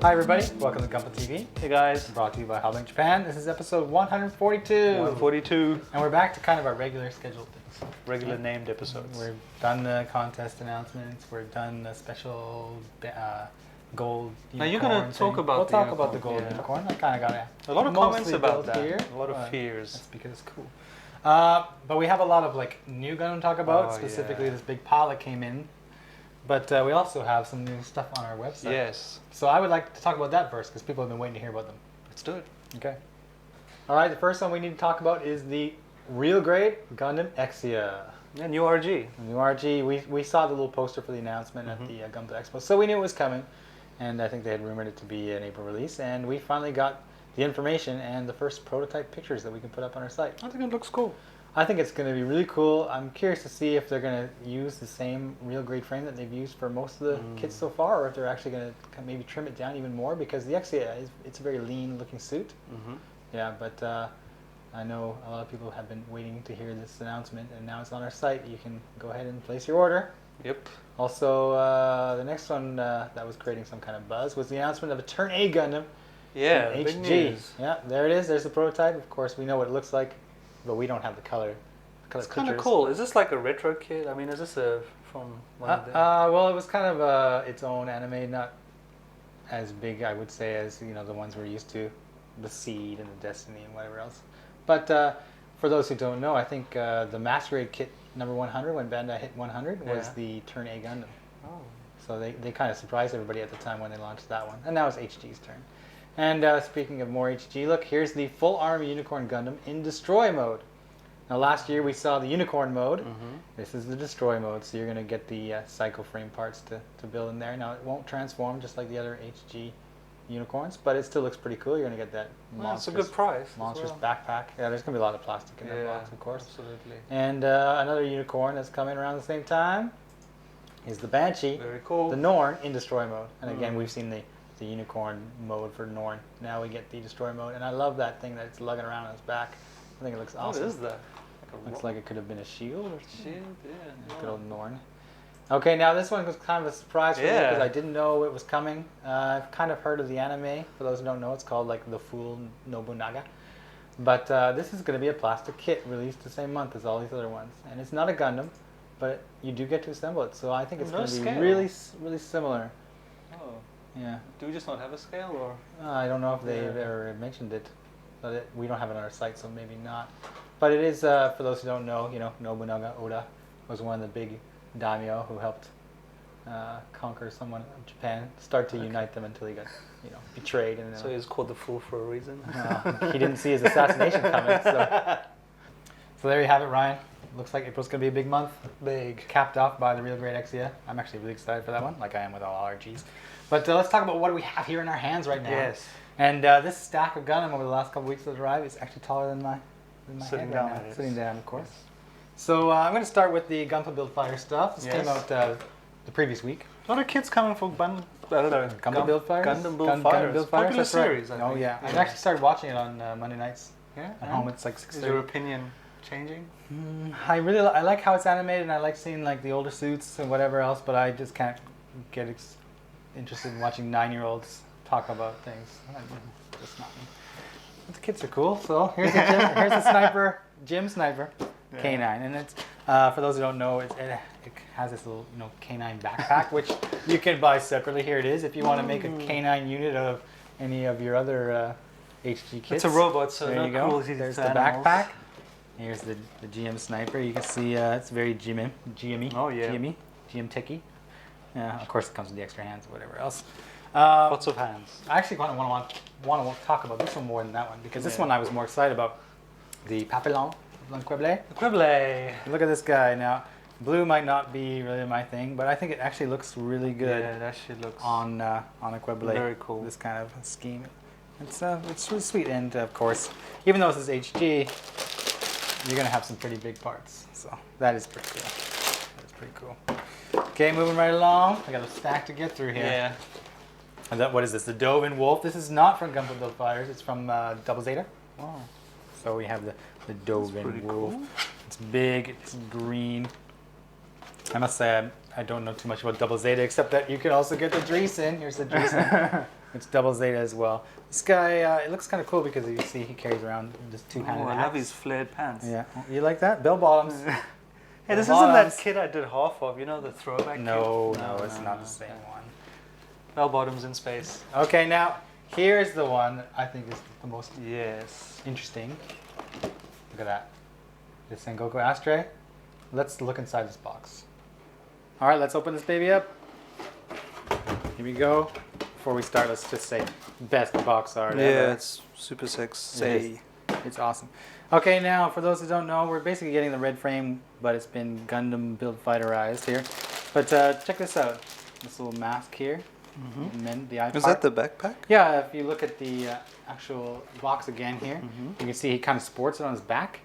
Hi everybody, welcome to Gunpla TV. Hey guys. Brought to you by HobbyLink Japan. This is episode 142. 142. And we're back to kind of our regular scheduled things. Regular named episodes. We've done the contest announcements, we're done the special gold unicorn. Now you're going to talk about We'll talk about the gold yeah. unicorn. I kind of got it. A lot of comments mostly about built that. here. A lot of fears. That's because it's cool. But we have a lot of like new Gundam to talk about, specifically this big pile that came in. But we also have some new stuff on our website. Yes. So I would like to talk about that first because people have been waiting to hear about them. Let's do it. Okay. All right, the first one we need to talk about is the real grade Gundam Exia. Yeah, new RG. New RG. We saw the little poster for the announcement at the Gunpla Expo, so we knew it was coming. And I think they had rumored it to be an April release. And we finally got the information and the first prototype pictures that we can put up on our site. I think it looks cool. I think it's going to be really cool. I'm curious to see if they're going to use the same real grade frame that they've used for most of the kits so far, or if they're actually going to maybe trim it down even more, because the Exia it's a very lean looking suit. Yeah, but I know a lot of people have been waiting to hear this announcement, and now it's on our site. You can go ahead and place your order. Yep. Also, the next one that was creating some kind of buzz was the announcement of a Turn A Gundam. Yeah, HG. big news. Yeah, there it is. There's the prototype. Of course, we know what it looks like, but we don't have the color. It's kind of cool. Is this like a retro kit? I mean, is this from one of the... well, it was kind of its own anime, not as big, I would say, as the ones we're used to, the Seed and the Destiny and whatever else. But for those who don't know, I think the Masquerade kit number 100, when Bandai hit 100, was the Turn A Gundam. Oh. So they kind of surprised everybody at the time when they launched that one. And now it's HG's turn. And speaking of more HG, look, here's the Full Armor Unicorn Gundam in Destroy mode. Now last year we saw the Unicorn mode. This is the Destroy mode, so you're going to get the Psycho Frame parts to build in there. Now it won't transform just like the other HG unicorns, but it still looks pretty cool. You're going to get that monstrous, it's a good price. Monstrous backpack. Yeah, there's going to be a lot of plastic in that box, of course. Absolutely. And another unicorn that's coming around the same time is the Banshee. Very cool. The Norn in Destroy mode. And again, we've seen the unicorn mode for Norn. Now we get the Destroy mode, and I love that thing that it's lugging around on its back. I think it looks awesome. What is that? Looks like it could have been a shield or something. Shield, yeah. Good old Norn. Okay, now this one was kind of a surprise for me because I didn't know it was coming. I've kind of heard of the anime. For those who don't know, it's called like The Fool Nobunaga. But this is going to be a plastic kit released the same month as all these other ones. And it's not a Gundam, but you do get to assemble it. So I think it's going to be really, really similar. Oh. Yeah. Do we just not have a scale, or? I don't know if they've ever mentioned it. But we don't have it on our site, so maybe not. But it is, for those who don't know, Nobunaga Oda was one of the big daimyo who helped conquer someone in Japan, start to unite them until he got, betrayed. And so he's called the Fool for a reason? He didn't see his assassination coming. So there you have it, Ryan. Looks like April's going to be a big month. Big. Capped off by the real grade Exia. I'm actually really excited for that one, like I am with all RGs. But let's talk about what we have here in our hands right now. Yes. And this stack of Gundam over the last couple weeks that arrived is actually taller than my Sitting head down. right now. Sitting down, of course. So I'm going to start with the Gunpla Build Fire stuff. This came out the previous week. A lot of kids coming for Gunpla Build Fires? Gundam Build Fires. Build Fires, Popular that's series, right. I think. Oh yeah, I've actually started watching it on Monday nights. Yeah. At home it's like 6:30. Is your opinion changing? I like how it's animated, and I like seeing like the older suits and whatever else, but I just can't get interested in watching 9-year-olds talk about things. Just not me. But the kids are cool. So here's the sniper, GM Sniper K9, and it's for those who don't know, it has this little K9 backpack which you can buy separately. Here it is if you want to make a K9 unit of any of your other HG kits. It's a robot, so there you go. cruelty There's to the animals. backpack. Here's the GM Sniper. You can see it's very GM-y. Oh yeah. GM techy. Yeah, of course it comes with the extra hands or whatever else. Lots of hands. I actually want to talk about this one more than that one because this one I was more excited about. The Papillon, Qubeley. Qubeley. Look at this guy now. Blue might not be really my thing, but I think it actually looks really good. Yeah, that shit looks on a Qubeley. Very cool. This kind of scheme. It's really sweet, and of course, even though this is HG, you're gonna have some pretty big parts. So that is pretty cool. That's pretty cool. Okay, moving right along. I got a stack to get through here. Yeah. And what is this? The Dove and Wolf. This is not from Gunpla Build Fires. It's from Double Zeta. Wow. So we have the Dove and Wolf. Cool. It's big. It's green. I must say I don't know too much about Double Zeta except that you can also get the Dreesen. Here's the Dreesen. It's double Zeta as well. This guy, it looks kind of cool because you see he carries around this two-handed Oh, I axe. love his flared pants. Yeah, you like that? Bell bottoms. Hey, this isn't that kit I did half of, you know, the throwback No, kit? no, it's not the same one. Bell bottoms in space. Okay, now here's the one I think is the most interesting. Look at that. The Sengoku Astray. Let's look inside this box. All right, let's open this baby up. Here we go. Before we start, let's just say best box art ever. Yeah, it's super sexy. It's awesome. Okay, now for those who don't know, we're basically getting the red frame, but it's been Gundam build fighterized here. But check this out. This little mask here. And then the eye Is part. that the backpack? Yeah, if you look at the actual box again here, you can see he kind of sports it on his back.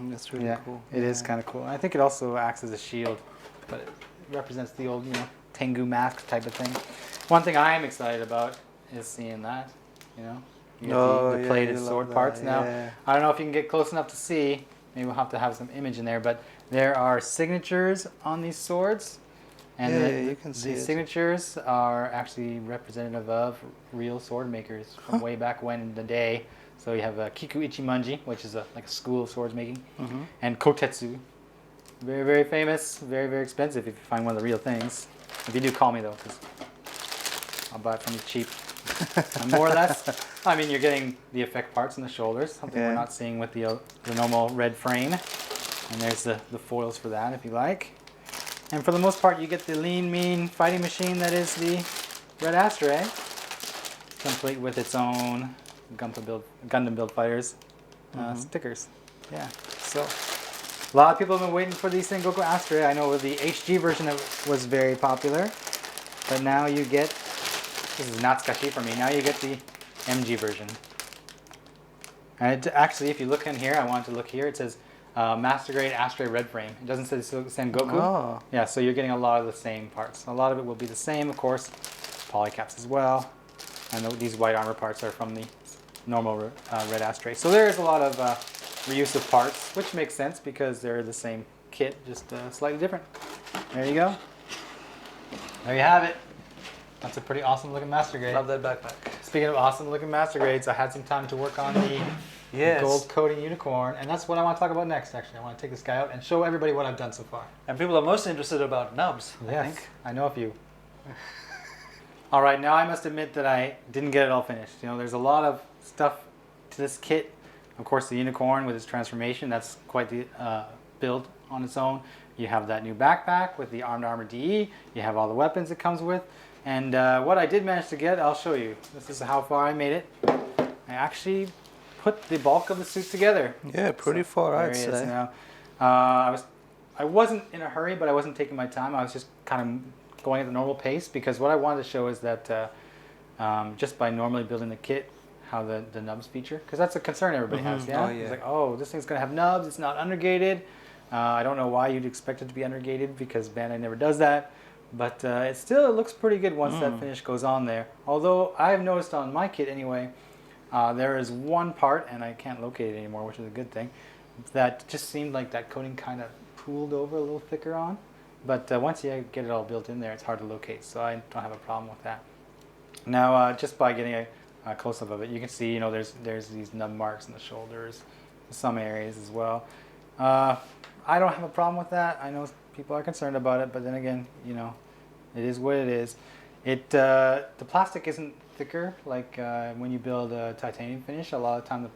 That's really cool. It is kind of cool. I think it also acts as a shield, but it represents the old, Tengu mask type of thing. One thing I am excited about is seeing that, You get the plated sword parts now. Yeah. I don't know if you can get close enough to see. Maybe we'll have to have some image in there, but there are signatures on these swords. And you can see the it. signatures are actually representative of real sword makers from way back when in the day. So you have Kiku Ichimonji, which is like a school of swords making, and Kotetsu. Very, very famous, very, very expensive if you find one of the real things. If you do, call me though, because I'll buy it from you cheap. And more or less, I mean, you're getting the effect parts in the shoulders, something we're not seeing with the normal red frame. And there's the foils for that, if you like. And for the most part, you get the lean, mean fighting machine that is the Red Astray, complete with its own Gundam build fighters stickers. Yeah, so a lot of people have been waiting for the Sengoku Astray. I know the HG version was very popular, but now you get, this is Natsukashi for me, now you get the MG version. And actually, if you look in here, I wanted to look here, it says Master Grade Astray Red Frame. It doesn't say Sengoku. Oh. Yeah, so you're getting a lot of the same parts. A lot of it will be the same, of course. Polycaps as well. And these white armor parts are from the normal Red Astray. So there is a lot of reuse of parts, which makes sense because they're the same kit, just slightly different. There you go. There you have it. That's a pretty awesome looking Master Grade. Love that backpack. Speaking of awesome looking Master Grades, I had some time to work on the gold coating unicorn, and that's what I want to talk about next. Actually, I want to take this guy out and show everybody what I've done so far. And people are most interested about nubs, Yes, I think. I know a few. All right, now I must admit that I didn't get it all finished. There's a lot of stuff to this kit. Of course, the unicorn with its transformation, that's quite the build on its own. You have that new backpack with the armed armor DE. You have all the weapons it comes with. And what I did manage to get, I'll show you. This is how far I made it. I actually put the bulk of the suit together. Yeah, pretty far, I'd say. Now. I wasn't in a hurry, but I wasn't taking my time. I was just kind of going at the normal pace because what I wanted to show is that just by normally building the kit, how the nubs feature, because that's a concern everybody has. Yeah? Oh, yeah. It's like, oh, this thing's gonna have nubs. It's not undergated. I don't know why you'd expect it to be undergated because Bandai never does that. But it still looks pretty good once that finish goes on there. Although I have noticed on my kit anyway, there is one part, and I can't locate it anymore, which is a good thing, that just seemed like that coating kind of pooled over a little thicker on. But once you get it all built in there, it's hard to locate, so I don't have a problem with that. Now, just by getting a close-up of it, you can see, there's these nub marks in the shoulders, some areas as well. I don't have a problem with that. I know people are concerned about it, but then again, it is what it is. The plastic isn't thicker like when you build a titanium finish. A lot of the time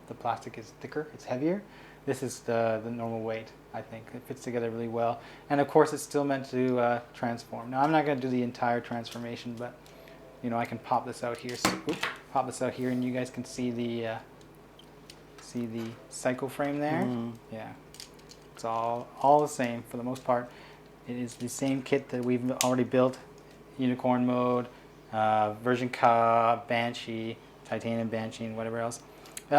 the plastic is thicker, it's heavier. This is the normal weight, I think. It fits together really well. And of course it's still meant to transform. Now I'm not going to do the entire transformation, but I can pop this out here. So, pop this out here and you guys can see the cycle frame there. Yeah. It's all the same for the most part. It is the same kit that we've already built. Unicorn mode, version Ka, Banshee, Titanium Banshee, and whatever else.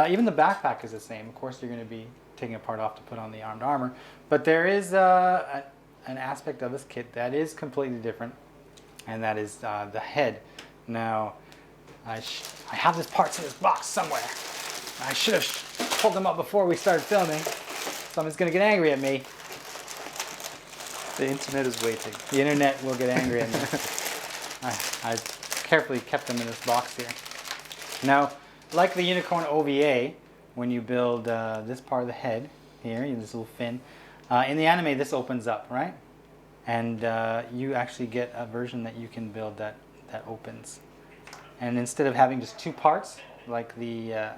Even the backpack is the same. Of course, you're going to be taking a part off to put on the armed armor. But there is an aspect of this kit that is completely different, and that is the head. Now, I have this parts in this box somewhere. I should have pulled them up before we started filming. Someone's going to get angry at me. The internet is waiting. The internet will get angry at me. I carefully kept them in this box here. Now, like the Unicorn OVA, when you build this part of the head here, this little fin, in the anime this opens up, right? And you actually get a version that you can build that opens. And instead of having just 2 parts, like the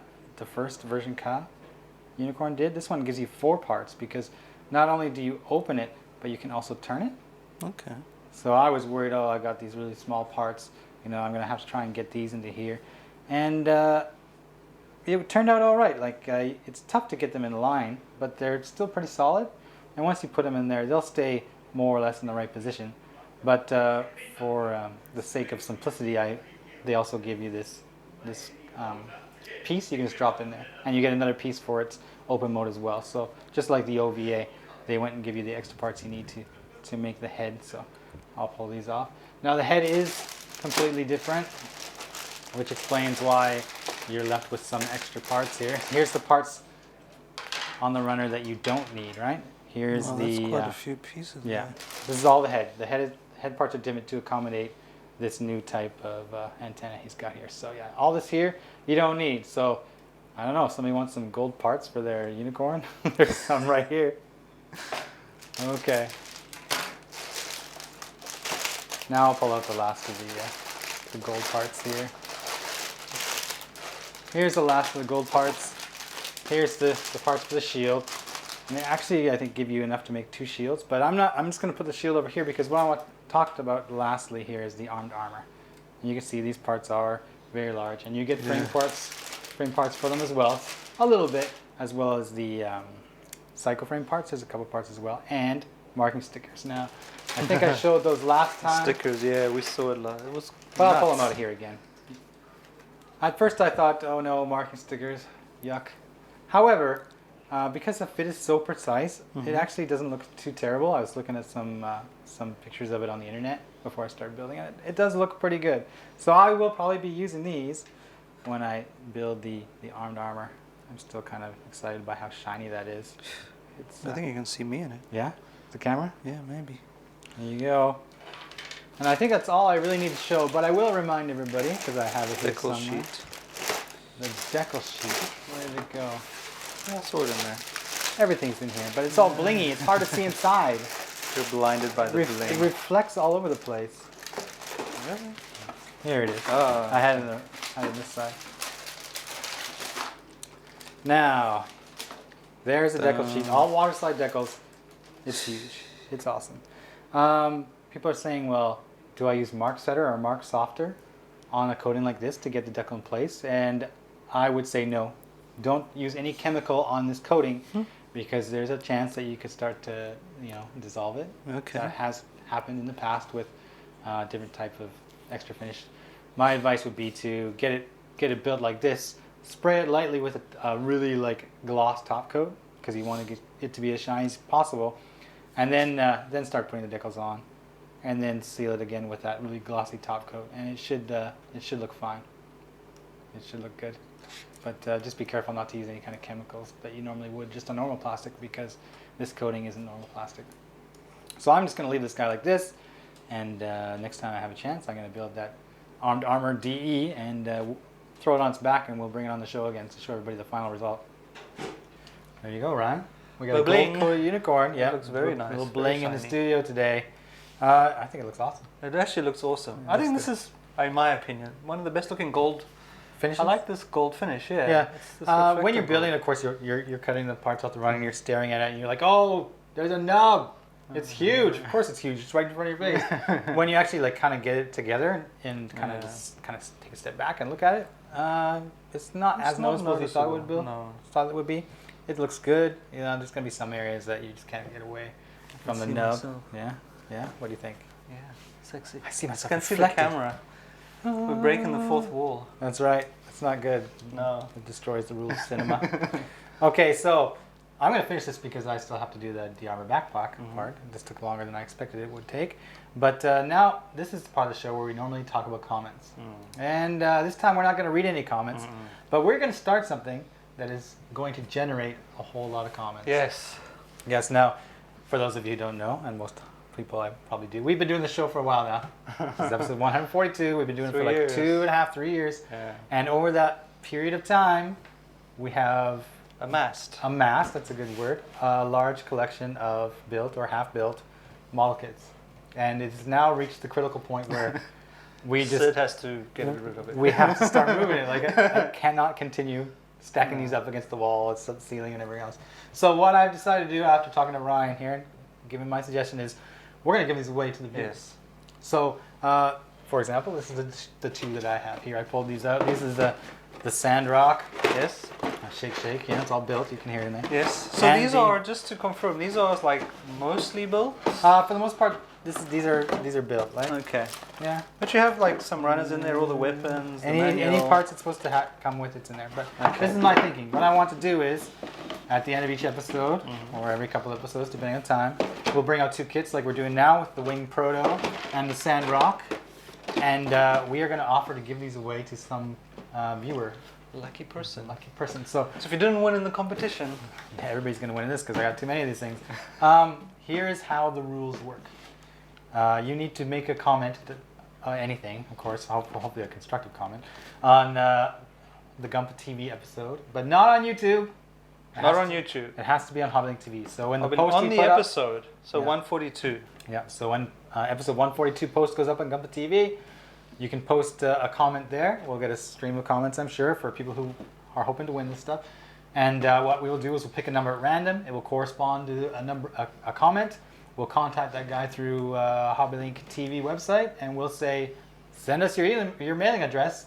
first version Ka Unicorn did, this one gives you 4 parts, because not only do you open it, but you can also turn it. Okay. So I was worried, oh, I got these really small parts, I'm going to have to try and get these into here. And it turned out all right. Like, it's tough to get them in line, but they're still pretty solid. And once you put them in there, they'll stay more or less in the right position. But for the sake of simplicity, they also give you this piece you can just drop in there, and you get another piece for its open mode as well. So just like the OVA, they went and give you the extra parts you need to make the head. So I'll pull these off. Now the head is completely different, which explains why you're left with some extra parts here. Here's the parts on the runner that you don't need, right? Here's that's quite a few pieces. Yeah, there. this is all the head. The head parts are dimmed to accommodate this new type of antenna he's got here. So yeah, all this here you don't need. So I don't know, somebody wants some gold parts for their Unicorn? There's some right here. Okay. Now I'll pull out the last of the gold parts here. Here's the last of the gold parts. Here's the parts for the shield. And they actually, I think, give you enough to make 2 shields. But I'm just going to put the shield over here, because what I talked about lastly here is the armed armor. And you can see these parts are very large, and you get frame parts for them as well, a little bit, as well as the cycle frame parts. There's a couple parts as well, and marking stickers. Now, I think I showed those last time. Stickers, yeah, we saw it. It was. But I'll pull them out of here again. At first, I thought, oh no, marking stickers, yuck. However, because the fit is so precise, it actually doesn't look too terrible. I was looking at some pictures of it on the internet before I started building it. It does look pretty good. So I will probably be using these when I build the armed armor. I'm still kind of excited by how shiny that is. I think you can see me in it. Yeah? The camera? Yeah, maybe. There you go. And I think that's all I really need to show, but I will remind everybody, because I have it here Decal somewhere. sheet. The decal sheet. Where did it go? Yeah, I saw it in there. Everything's in here, but it's all blingy. It's hard to see inside. You're blinded by the It bling. reflects all over the place. Really? Here it is. Oh. I had it on this side. Now, there's the decal sheet. All water slide decals. It's huge. It's awesome. People are saying, well, do I use Mark Setter or Mark Softer on a coating like this to get the decal in place? And I would say no. Don't use any chemical on this coating, because there's a chance that you could start to, dissolve it. Okay. That has happened in the past with different type of extra finish. My advice would be to get it built like this. Spray it lightly with a really gloss top coat, because you want to get it to be as shiny as possible, and then start putting the decals on, and then seal it again with that really glossy top coat, and it should look fine. It should look good. But just be careful not to use any kind of chemicals that you normally would just on normal plastic, because this coating isn't normal plastic. So I'm just going to leave this guy like this, and next time I have a chance, I'm going to build that Armed Armor DE and throw it on its back, and we'll bring it on the show again to show everybody the final result. There you go, Ryan. We got a gold Unicorn. Yeah, looks very nice. A little Very bling in the shiny. studio today. I think it looks awesome. It actually looks awesome. Yeah, I think looks this is, in my opinion, one of the best looking gold. Finishes? I like this gold finish. Yeah. Yeah. It's this When you're reflective building, gold. of course, you're cutting the parts off the running, you're staring at it, and you're like, oh, there's a nub. It's huge. Of course, it's huge. It's right in front of your face. When you actually kind of get it together and kind of take a step back and look at it, it's not as noticeable as you thought it would be. No. Thought it would be. It looks good. There's gonna be some areas that you just can't get away from the see nub. myself. Yeah. What do you think? Yeah, sexy. I see myself I can see the reflected. camera. We're breaking the fourth wall. That's right. It's not good. No. It destroys the rules of cinema. Okay, so I'm going to finish this because I still have to do the armor backpack part. This took longer than I expected it would take. But now, this is the part of the show where we normally talk about comments. And this time we're not going to read any comments, but we're going to start something that is going to generate a whole lot of comments. Yes. Yes, now, for those of you who don't know, and most people I probably do. We've been doing the show for a while now. This is episode 142. We've been doing it for like 2.5, 3 years. Yeah. And over that period of time, we have Amassed, that's a good word, a large collection of built or half-built model kits. And it's now reached the critical point where Sid has to get rid of it. we have to start moving it. Like I cannot continue stacking these up against the wall, it's the ceiling and everything else. So what I've decided to do after talking to Ryan here, giving my suggestion is, we're going to give these away to the viewers. Yes. So, for example, this is the two that I have here. I pulled these out. This is the Sandrock. Yes. Shake. Yeah, it's all built. You can hear it in there. Yes. So And these are, just to confirm, these are like mostly built? For the most part, these are built, right? Okay. Yeah. But you have like some runners in there, all the weapons, the Any manual. parts it's supposed to come with, it's in there. But Okay. this is my thinking. What I want to do is, at the end of each episode, or every couple of episodes, depending on time, we'll bring out two kits like we're doing now with the Wing Proto and the Sandrock. And we are going to offer to give these away to some viewer. Lucky person. So if you didn't win in the competition, yeah, everybody's going to win in this because I got too many of these things. Here is how the rules work. You need to make a comment, anything, of course, hopefully a constructive comment, on the Gunpla TV episode, but not on YouTube. not on YouTube. It has to be on HobbyLink TV. So when the But post on we the put up- episode, so Yeah. 142. Yeah, so when episode 142 post goes up on Gunpla TV, you can post a comment there. We'll get a stream of comments, I'm sure, for people who are hoping to win this stuff. And what we will do is we'll pick a number at random. It will correspond to a comment. We'll contact that guy through HobbyLink TV website, and we'll say, send us your mailing address,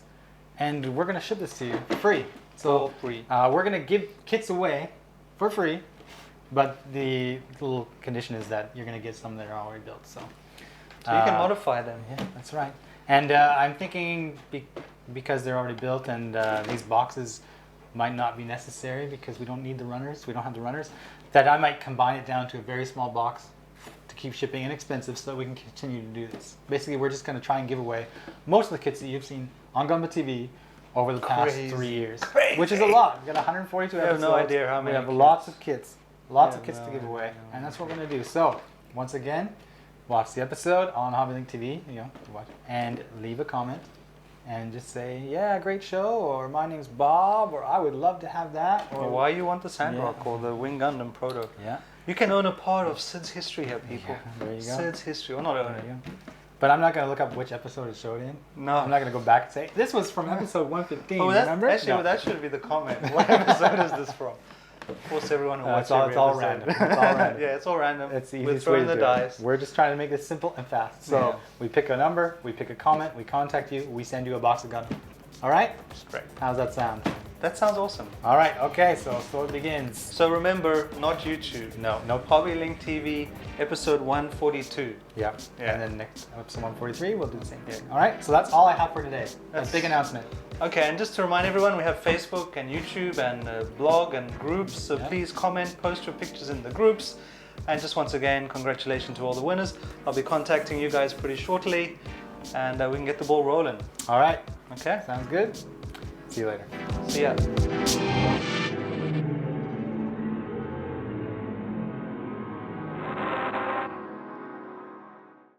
and we're going to ship this to you for free. So free. we're going to give kits away for free, but the little condition is that you're going to get some that are already built. So you can modify them. Yeah, that's right. And I'm thinking because they're already built and these boxes might not be necessary because we don't need the runners, we don't have the runners, that I might combine it down to a very small box to keep shipping inexpensive so that we can continue to do this. Basically, we're just going to try and give away most of the kits that you've seen on Gunpla TV over the past 3 years. Which is a lot. We've got 142 episodes. I have no idea how many We have kits. lots of kits. Lots of I kits have to no give away. idea. And that's what we're going to do. So, once again, watch the episode on HobbyLink TV, and leave a comment and just say, yeah, great show, or my name's Bob, or I would love to have that. Or why you want the Sandrock or the Wing Gundam Proto. Yeah. You can own a part of Sid's history here, people. Yeah, there you go. Sid's history. Or not own There it. you go. But I'm not going to look up which episode it showed in. No. I'm not going to go back and say, this was from episode 115, Oh, that's, remember? actually, No. that should be the comment. What episode is this from? Of course, everyone who watches It's all random. It's all random. Yeah, it's all random. It's the We're easiest way throwing to the do it. dice. We're just trying to make this simple and fast. So Yeah. we pick a number, we pick a comment, we contact you, we send you a box of Gundam. All right? Straight. How's that sound? That sounds awesome. All right. Okay. So it begins. So remember, not YouTube. No. HobbyLink TV, episode 142. Yeah. Yeah. And then next episode 143, we'll do the same thing. All right. So that's all I have for today. That's a big announcement. Okay, and just to remind everyone, we have Facebook and YouTube and blog and groups. So please comment, post your pictures in the groups. And just once again, congratulations to all the winners. I'll be contacting you guys pretty shortly, and we can get the ball rolling. All right. Okay? Sounds good. See you later. See ya.